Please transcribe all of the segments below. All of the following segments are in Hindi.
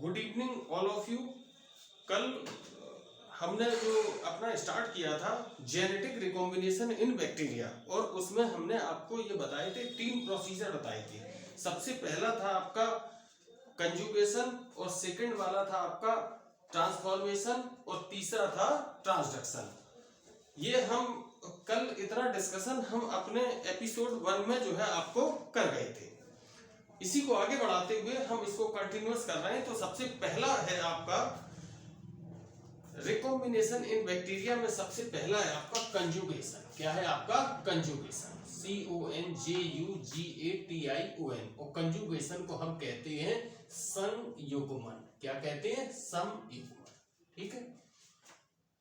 Good evening all of you. कल हमने जो अपना स्टार्ट किया था जेनेटिक रिकॉम्बिनेशन इन बैक्टीरिया, और उसमें हमने आपको ये बताए थे 3 प्रोसीजर बताए थे। सबसे पहला था आपका कंजुगेशन, और सेकंड वाला था आपका ट्रांसफॉर्मेशन, और तीसरा था ट्रांसडक्शन। ये हम कल इतना डिस्कशन हम अपने एपिसोड 1 में जो है आपको कर गए थे। इसी को आगे बढ़ाते हुए हम इसको कंटिन्यूअस कर रहे हैं। तो सबसे पहला है आपका रिकॉम्बिनेशन इन बैक्टीरिया में सबसे पहला है आपका कंजुगेशन। क्या है आपका कंजुगेशन? CONJUGATION। और कंजुगेशन को हम कहते हैं संयुग्मन। क्या कहते हैं? संयुग्मन। ठीक है।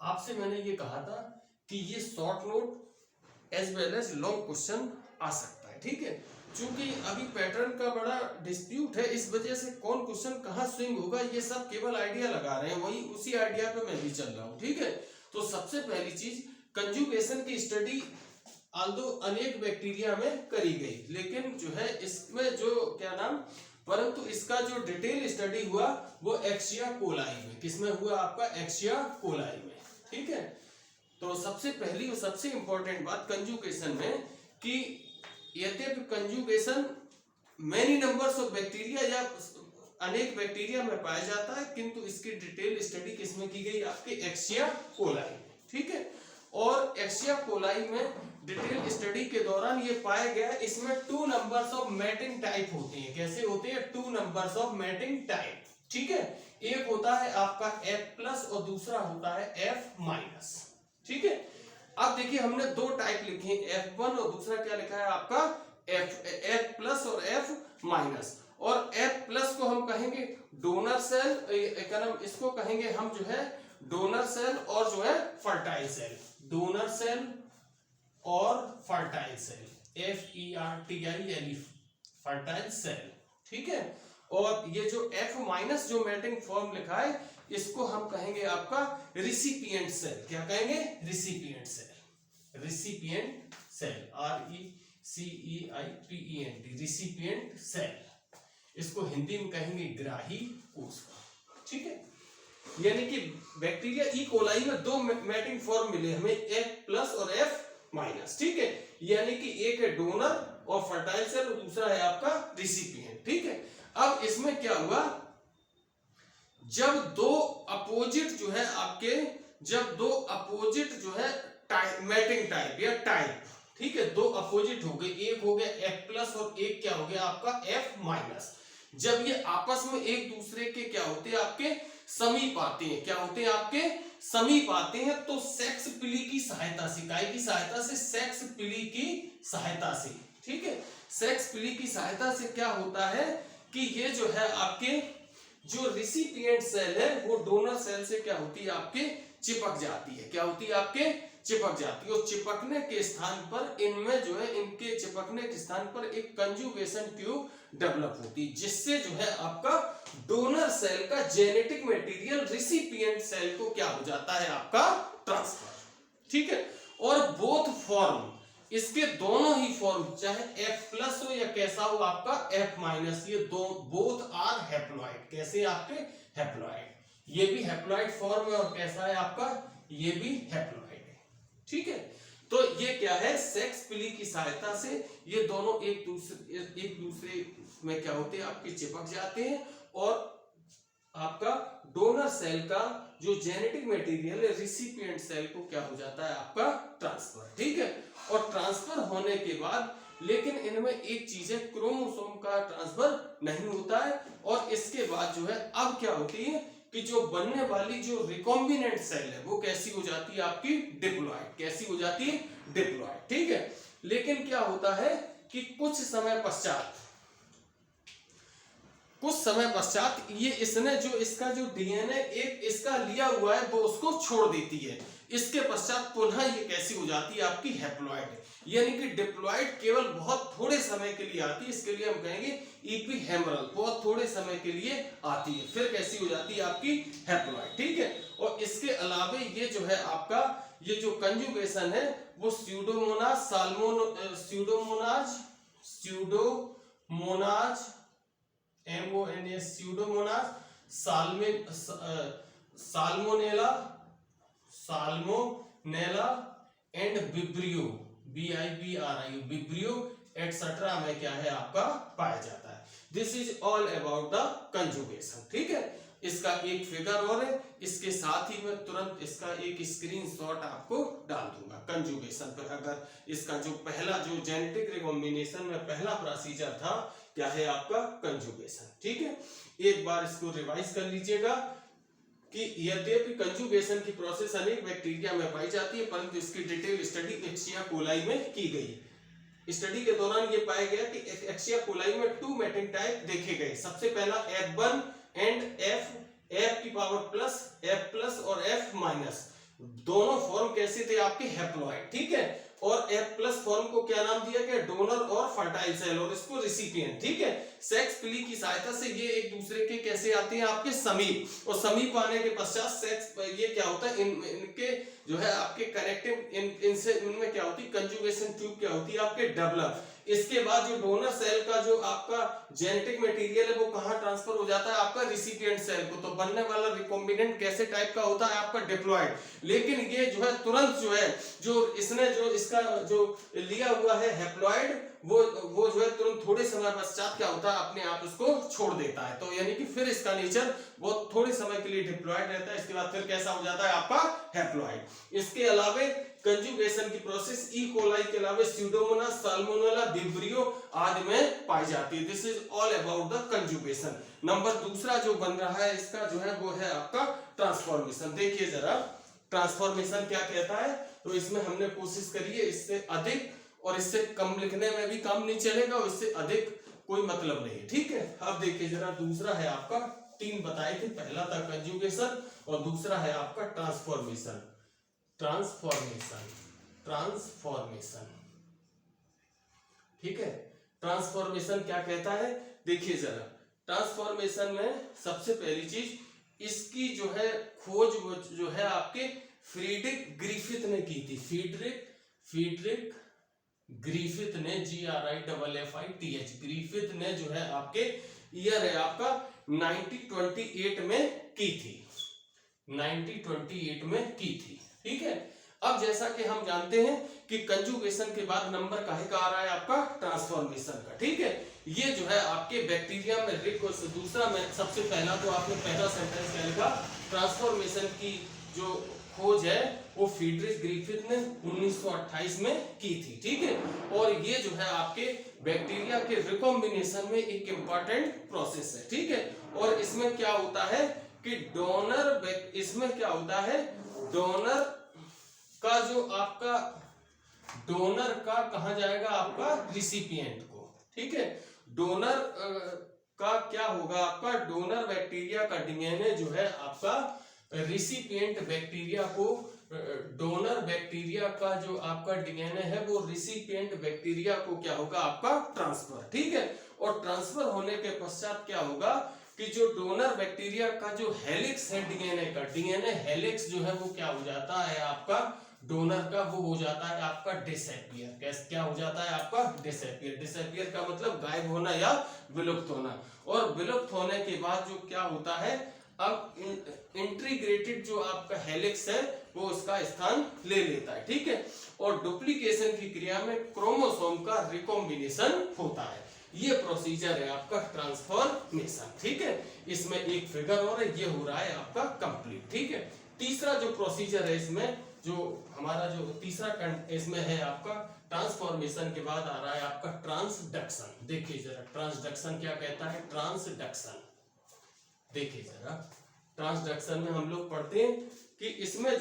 आपसे मैंने ये कहा था कि ये short note as well as long question आ सकता है। ठीक है। चूंकि अभी पैटर्न का बड़ा डिस्प्यूट है, इस वजह से कौन क्वेश्चन कहाँ स्विंग होगा ये सब केवल आइडिया लगा रहे हैं, वही उसी आइडिया पे मैं भी चल रहा हूँ। ठीक है। तो सबसे पहली चीज, कंजुगेशन की स्टडी आल्दो अनेक बैक्टीरिया में करी गई, लेकिन जो है इसमें जो क्या नाम, परंतु इसका जो डिटेल स्टडी हुआ वो एक्सिया कोलाई में। किसमें हुआ? आपका एक्सिया कोलाई में। ठीक है। तो सबसे पहली और सबसे इंपॉर्टेंट बात कंजुगेशन में कि यद्यपि conjugation many numbers of bacteria या अनेक बैक्टीरिया में पाया जाता है, किंतु इसकी डिटेल स्टडी किसमें की गई? आपके एक्सिया कोलाई में। ठीक है। और एक्सिया कोलाई में डिटेल स्टडी के दौरान ये पाया गया इसमें 2 नंबर्स ऑफ मैटिंग टाइप होते हैं। कैसे होते हैं? 2 नंबर्स ऑफ मैटिंग टाइप। ठीक है। एक होता है आपका F+ और दूसरा होता है F-। ठीक है। अब देखिए हमने 2 टाइप लिखे हैं, F1 और दूसरा क्या लिखा है आपका F+ और F-। और F+ को हम कहेंगे डोनर सेल, क्या नाम, इसको कहेंगे हम जो है डोनर सेल और जो है फर्टाइल सेल। डोनर सेल और fertile cell, FERTILE, fertile cell. ठीक है। और ये जो F- जो मैटिंग फॉर्म लिखा है इसको हम कहेंगे आपका रिसिपिएंट सेल। क्या कहेंगे? Recipient cell. Recipient cell, RECEIPENT, recipient cell. इसको हिंदी में कहेंगे ग्राही कोशिका। ठीक है। यानी कि बैक्टीरिया ई कोलाई में 2 मैटिंग फॉर्म मिले हमें, F+ और F-। ठीक है। यानी कि एक है डोनर और फर्टाइल सेल और दूसरा है आपका रिसिपिएंट। ठीक है। अब इसमें क्या हुआ, जब 2 अपोजिट जो है आपके, जब 2 अपोजिट जो है मैटिंग टाइप या टाइप, ठीक है, 2 अपोजिट हो गए, एक हो गया F+ और एक क्या हो गया आपका F-। जब ये आपस में एक दूसरे के क्या होते हैं? आपके समीप आते हैं। क्या होते हैं? आपके समीप आते हैं। तो सेक्स पिली की सहायता से, काय की सहायता से? सेक्स पिली की सहायता से। ठीक है। सेक्स पिली की सहायता से क्या होता है कि ये जो है आपके जो रिसिपिएंट सेल है वो डोनर सेल से क्या होती है? आपके चिपक जाती है। क्या होती है? आपके चिपक जाती है। और चिपकने के स्थान पर इनमें जो है, इनके चिपकने के स्थान पर एक कंजुगेशन ट्यूब डेवलप होती है, जिससे जो है आपका डोनर सेल का जेनेटिक मटेरियल रिसिपिएंट सेल को क्या हो जाता है? आपका ट्रांसफर। ठीक है। और बोथ फॉर्म, इसके दोनों ही फॉर्म, चाहे F+ हो या कैसा हो आपका F-, ये दो बोथ आर हैप्लॉइड। कैसे? आपके हैप्लॉइड। ये भी हैप्लॉइड फॉर्म है और कैसा है आपका? ये भी हैप्लॉइड है। ठीक है। तो ये क्या है? सेक्स पिली की सहायता से ये दोनों एक दूसरे में क्या होते हैं? आपके चिपक जाते हैं और आपका डोनर सेल का जो जेनेटिक मटेरियल है रिसिपिएंट सेल को क्या हो जाता है? आपका ट्रांसफर। ठीक है। और ट्रांसफर होने के बाद लेकिन इनमें एक चीज है, क्रोमोसोम का ट्रांसफर नहीं होता है। और इसके बाद जो है अब क्या होती है कि जो बनने वाली जो रिकॉम्बिनेंट सेल है वो कैसी हो जाती है? आपकी डिप्लॉयड। कैसी हो जाती है? डिप्लॉयड। ठीक है। लेकिन क्या होता है कि कुछ समय पश्चात ये इसने जो इसका जो डीएनए एक इसका लिया हुआ है वो उसको छोड़ देती है। इसके पश्चात पुनः ये कैसी हो जाती है? आपकी हैप्लॉइड। यानी कि डिप्लॉइड केवल बहुत थोड़े समय के लिए आती है, इसके लिए हम कहेंगे इपिहेमरल, बहुत थोड़े समय के लिए आती है, फिर कैसी हो जाती है? आपकी हैप्लॉइड। ठीक है। और इसके अलावा ये जो है आपका ये जो कंजुगेशन है वो स्यूडोमोनाज, स्यूडोमोनाज, MONAS, Pseudomonas, salmonella and vibrio, BIBRIO, vibrio etcetera में क्या है आपका पाया जाता है। This is all about the conjugation. ठीक है, इसका एक फिगर और है, इसके साथ ही मैं तुरंत इसका एक स्क्रीनशॉट आपको डाल दूंगा कंजुगेशन पर। अगर इसका जो पहला जो जेनेटिक रिकॉम्बिनेशन में पहला प्रोसीजर था क्या है आपका कंजुगेशन। ठीक है, एक बार इसको रिवाइज कर लीजिएगा कि यद्यपि कंजुगेशन की प्रोसेस अनेक बैक्टीरिया में पाई जाती है, परंतु इसकी डिटेल स्टडी एक्सिया कोलाई में की गई। स्टडी के दौरान ये पाया गया कि एक्सिया कोलाई में 2 मैटिंग टाइप देखे गए। सबसे पहला F1 एंड F की पावर प्लस, F प्लस और F माइनस, दोनों फॉर्म कैसे थे आपके हैप्लॉइड। ठीक है, और F प्लस फॉर्म को क्या नाम दिया गया, डोनर और फर्टाइल सेल, और इसको रिसिपिएंट। ठीक है, सेक्स पिली की सहायता से ये एक दूसरे के कैसे आते हैं आपके समीप, और समीप आने के पश्चात सेक्स ये क्या होता है, इनके जो है आपके कनेक्टिव इनसे इनमें क्या होती है कंजुगेशन ट्यूब क्या होती है आपके डेवलप। इसके बाद जो डोनर सेल का जो आपका जेनेटिक मटेरियल है वो कहां ट्रांसफर हो जाता है आपका रिसिपिएंट सेल को। तो बनने वाला रिकॉम्बिनेंट कैसे टाइप का होता है आपका डिप्लॉयड। लेकिन ये जो है तुरंत जो है जो इसने जो इसका जो लिया हुआ है हैप्लॉइड वो जो है तुरंत थोड़े समय पश्चात क्या होता है अपने आप उसको छोड़ देता है। तो यानी कि फिर इसका नेचर वो थोड़े समय के लिए डिप्लॉयड रहता है, इसके बाद फिर कैसा हो जाता है आपका हैप्लॉइड। इसके अलावा कंजुगेशन की प्रोसेस ई कोलाई के अलावा स्यूडोमोनास, साल्मोनेला, विब्रियो आदि में पाई जाती है। This is all about the conjugation. Number दूसरा जो बन रहा है इसका जो है वो है आपका ट्रांसफॉर्मेशन। देखिए जरा ट्रांसफॉर्मेशन क्या कहता है, तो इसमें हमने कोशिश करी है इससे अधिक और इससे कम लिखने में भी काम नहीं चलेगा और इससे अधिक कोई मतलब नहीं। ठीक है, अब देखिए जरा दूसरा है आपका 3 बताए थे, पहला था कंजुगेशन और दूसरा है आपका ट्रांसफॉर्मेशन। ठीक है, ट्रांसफॉर्मेशन क्या कहता है, देखिए जरा ट्रांसफॉर्मेशन में सबसे पहली चीज इसकी जो है खोज जो है आपके फ्रीडरिक ग्रिफिथ ने की थी। फ्रीडरिक ग्रिफिथ ने GRIFFITH ग्रिफिथ ने जो है आपके ईयर है आपका 1928 में की थी, 1928 में की थी। ठीक है, अब जैसा कि हम जानते हैं कि कंजुगेशन के बाद नंबर काहे का आ रहा है आपका ट्रांसफॉर्मेशन का। ठीक है, ये जो है आपके बैक्टीरिया में दूसरा में सबसे पहला तो आपने पहला सेंटेंस क्या लिखा, ट्रांसफॉर्मेशन की जो खोज है वो फ्रीडरिक ग्रिफिथ ने 1928 में की थी। ठीक है, और ये जो है आपके बैक्टीरिया के रिकॉम्बिनेशन में एक इंपॉर्टेंट प्रोसेस है। ठीक है, और इसमें क्या होता है कि इसमें क्या होता है डोनर का जो आपका डोनर का कहा जाएगा आपका रिसिपिएंट को। ठीक है, डोनर का क्या होगा आपका डोनर बैक्टीरिया का डीएनए जो है आपका रिसिपिएंट बैक्टीरिया को, डोनर बैक्टीरिया का जो आपका डीएनए है वो रिसिपिएंट बैक्टीरिया को क्या होगा आपका ट्रांसफर। ठीक है, और ट्रांसफर होने के पश्चात क्या होगा कि जो डोनर बैक्टीरिया का जो हेलिक्स है डीएनए हेलिक्स जो है वो क्या हो जाता है आपका डोनर का, वो हो जाता है आपका डिसअपियर। क्या हो जाता है आपका डिसअपियर का मतलब गायब होना या विलुप्त होना। और विलुप्त होने के बाद जो क्या होता है अब इंटीग्रेटेड जो आपका हेलिक्स है वो उसका स्थान ले लेता है। ठीक है, और डुप्लीकेशन की क्रिया में क्रोमोसोम का रिकॉम्बिनेशन होता है। ये प्रोसीजर है आपका ट्रांसफॉर्मेशन। ठीक है, इसमें एक फिगर और है, ये हो रहा है आपका कंप्लीट। ठीक है, तीसरा जो प्रोसीजर है इसमें जो हमारा जो तीसरा इसमें है आपका ट्रांसफॉर्मेशन के बाद आ रहा है आपका ट्रांसडक्शन। देखिए जरा ट्रांसडक्शन क्या कहता है, ट्रांसडक्शन देखिए जरा ट्रांसडक्शन में हम लोग पढ़ते हैं कि इसमें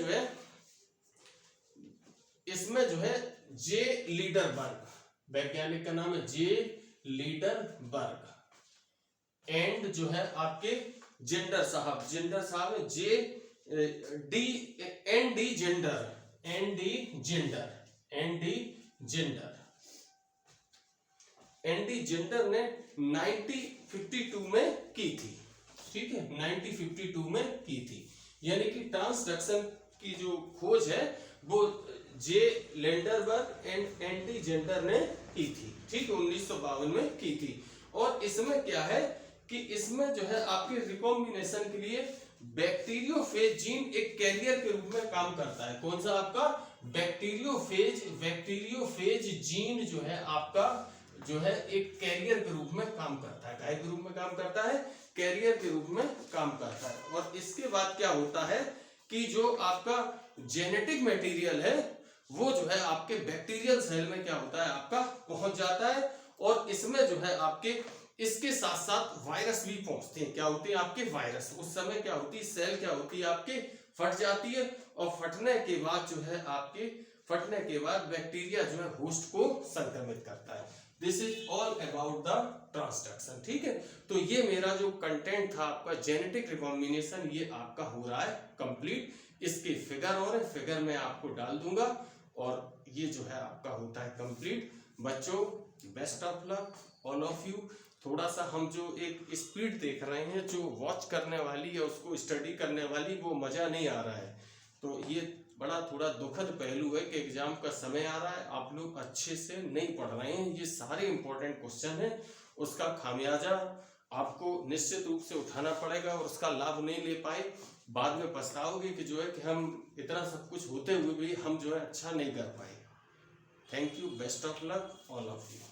जो है जे लीडरबर्ग, वैज्ञानिक का नाम है जे लीडरबर्ग, एंड जो है आपके जेंडर साहब है जे एन डी जेंडर ने 1952 में की थी। ठीक है, 1952 में की थी, यानी कि ट्रांसडक्शन की जो खोज है वो J Lederberg and N D Zinder ने की थी। ठीक, 1952 में की थी। और इसमें क्या है कि इसमें जो है आपके रिकॉम्बिनेशन के लिए बैक्टीरियोफेज जीन एक कैरियर के रूप में काम करता है। कौन सा आपका बैक्टीरियोफेज जीन जो है आपका जो है एक कैरियर के रूप में काम करता है। काय के रूप में काम करता है? कैरियर के रूप में काम करता है। और इसके बाद क्या होता है कि जो आपका जेनेटिक मटेरियल है वो जो है आपके बैक्टीरियल सेल में क्या होता है आपका पहुंच जाता है, और इसमें जो है आपके इसके साथ साथ वायरस भी पहुंचते हैं। क्या होते हैं आपके वायरस। उस समय क्या होती है सेल क्या होती है आपके फट जाती है, और फटने के बाद जो है आपके फटने के बाद बैक्टीरिया जो है होस्ट को संक्रमित करता है। This is all about the transduction. ठीक है, तो ये मेरा जो कंटेंट था आपका जेनेटिक रिकॉम्बिनेशन ये आपका हो रहा है कंप्लीट। इसके फिगर और फिगर में आपको डाल दूंगा, और ये जो है आपका होता है कंप्लीट। बच्चों best of luck all of you. थोड़ा सा हम जो एक स्पीड देख रहे हैं जो वॉच करने वाली है उसको स्टडी करने वाली वो मजा नहीं आ रहा है, तो ये बड़ा थोड़ा दुखद पहलू है कि एग्जाम का समय आ रहा है, आप लोग अच्छे से नहीं पढ़ रहे हैं। ये सारे इंपॉर्टेंट क्वेश्चन है, उसका खामियाजा आपको निश्चित रूप से उठाना पड़ेगा, और उसका लाभ नहीं ले पाए बाद में पछताओगे कि जो है कि हम इतना सब कुछ होते हुए भी हम जो है अच्छा नहीं कर पाए। Thank you, best of luck all of you.